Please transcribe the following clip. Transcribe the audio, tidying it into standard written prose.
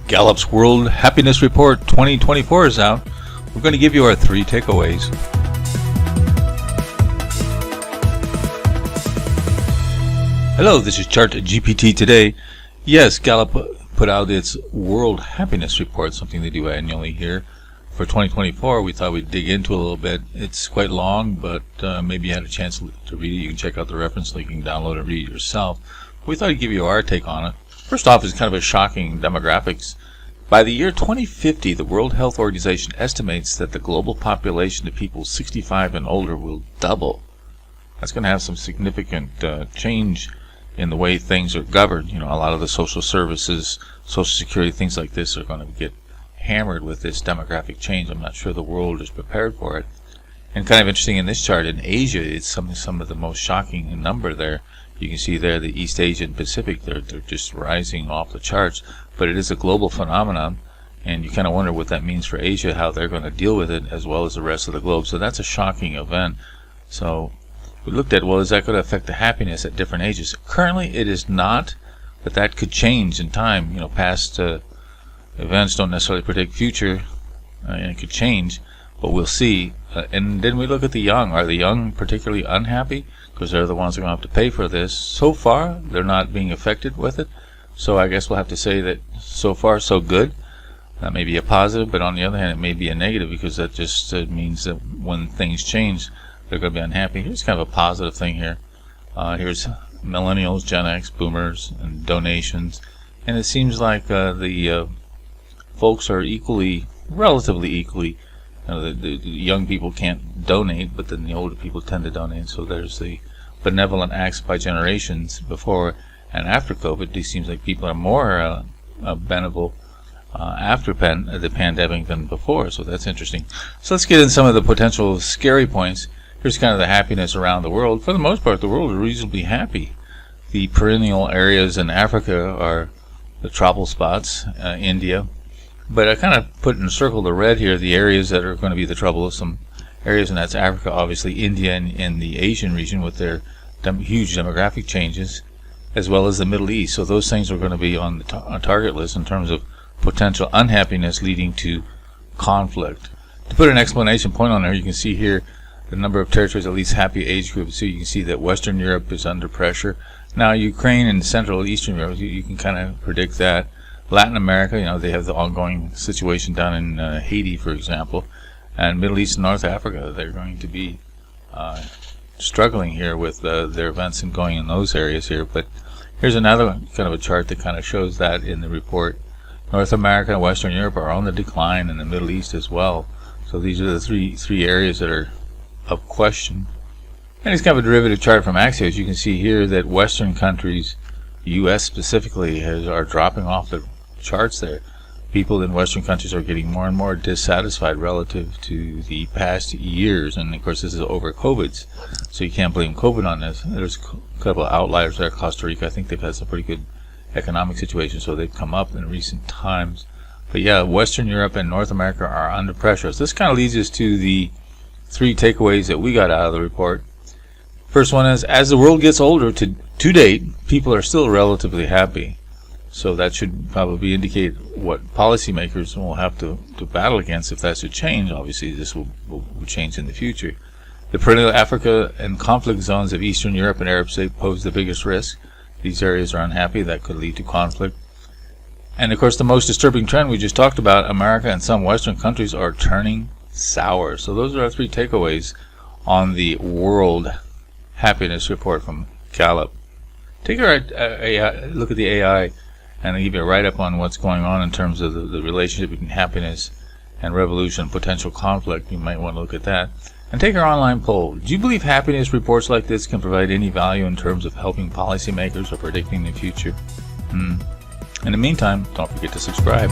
Gallup's World Happiness Report 2024 is out. We're going to give you our 3 takeaways. Hello, this is Chart GPT today. Yes, Gallup put out its World Happiness Report, something they do annually here. For 2024, we thought we'd dig into a little bit. It's quite long, but maybe you had a chance to read it. You can check out the reference link. You can download and read it yourself. We thought we'd give you our take on it. First off, it's kind of a shocking demographics. By the year 2050, the World Health Organization estimates that the global population of people 65 and older will double. That's going to have some significant change in the way things are governed. You know, a lot of the social services, Social Security, things like this are going to get hammered with this demographic change. I'm not sure the world is prepared for it. And kind of interesting in this chart, in Asia, it's some of the most shocking number there. You can see there the East Asia and Pacific, they're just rising off the charts. But it is a global phenomenon, and you kind of wonder what that means for Asia, how they're going to deal with it, as well as the rest of the globe. So that's a shocking event. So we looked at, well, is that going to affect the happiness at different ages? Currently, it is not, but that could change in time. You know, past events don't necessarily predict future, and it could change, but we'll see. And then we look at the young. Are the young particularly unhappy? Because they're the ones who are going to have to pay for this. So far, they're not being affected with it. So I guess we'll have to say that so far, so good. That may be a positive, but on the other hand, it may be a negative, because that just means that when things change, they're going to be unhappy. Here's kind of a positive thing here. Here's millennials, Gen X, boomers, and donations. And it seems like the folks are relatively equally, the young people can't donate, but then the older people tend to donate. So there's the benevolent acts by generations before and after COVID. It seems like people are more benevolent after the pandemic than before. So that's interesting. So let's get in some of the potential scary points. Here's kind of the happiness around the world. For the most part, the world is reasonably happy. The perennial areas in Africa are the trouble spots, India. But I kind of put in circle the red here the areas that are going to be the troublesome areas, and that's Africa, obviously, India, and the Asian region with their huge demographic changes, as well as the Middle East. So those things are going to be on the target list in terms of potential unhappiness leading to conflict. To put an explanation point on there, you can see here the number of territories, at least happy age groups. So you can see that Western Europe is under pressure. Now Ukraine and Central and Eastern Europe, you can kind of predict that. Latin America, you know, they have the ongoing situation down in Haiti, for example. And Middle East and North Africa, they're going to be struggling here with their events and going in those areas here. But here's another kind of a chart that kind of shows that in the report. North America and Western Europe are on the decline, and the Middle East as well. So these are the three areas that are of question. And it's kind of a derivative chart from Axios. You can see here that Western countries, U.S. specifically, are dropping off the charts there. People in Western countries are getting more and more dissatisfied relative to the past years, and of course this is over COVID's, so you can't blame COVID on this. There's a couple of outliers there. Costa Rica, I think they've had some pretty good economic situation, so they've come up in recent times. But yeah, Western Europe and North America are under pressure. So this kind of leads us to the 3 takeaways that we got out of the report. First one is, as the world gets older, to date, people are still relatively happy. So that should probably indicate what policymakers will have to battle against if that should change. Obviously, this will change in the future. The perennial Africa and conflict zones of Eastern Europe and Arab states pose the biggest risk. These areas are unhappy. That could lead to conflict. And of course, the most disturbing trend we just talked about, America and some Western countries are turning sour. So those are our 3 takeaways on the World Happiness Report from Gallup. Take a look at the AI, and I'll give you a write-up on what's going on in terms of the relationship between happiness and revolution, potential conflict. You might want to look at that. And take our online poll. Do you believe happiness reports like this can provide any value in terms of helping policymakers or predicting the future? In the meantime, don't forget to subscribe.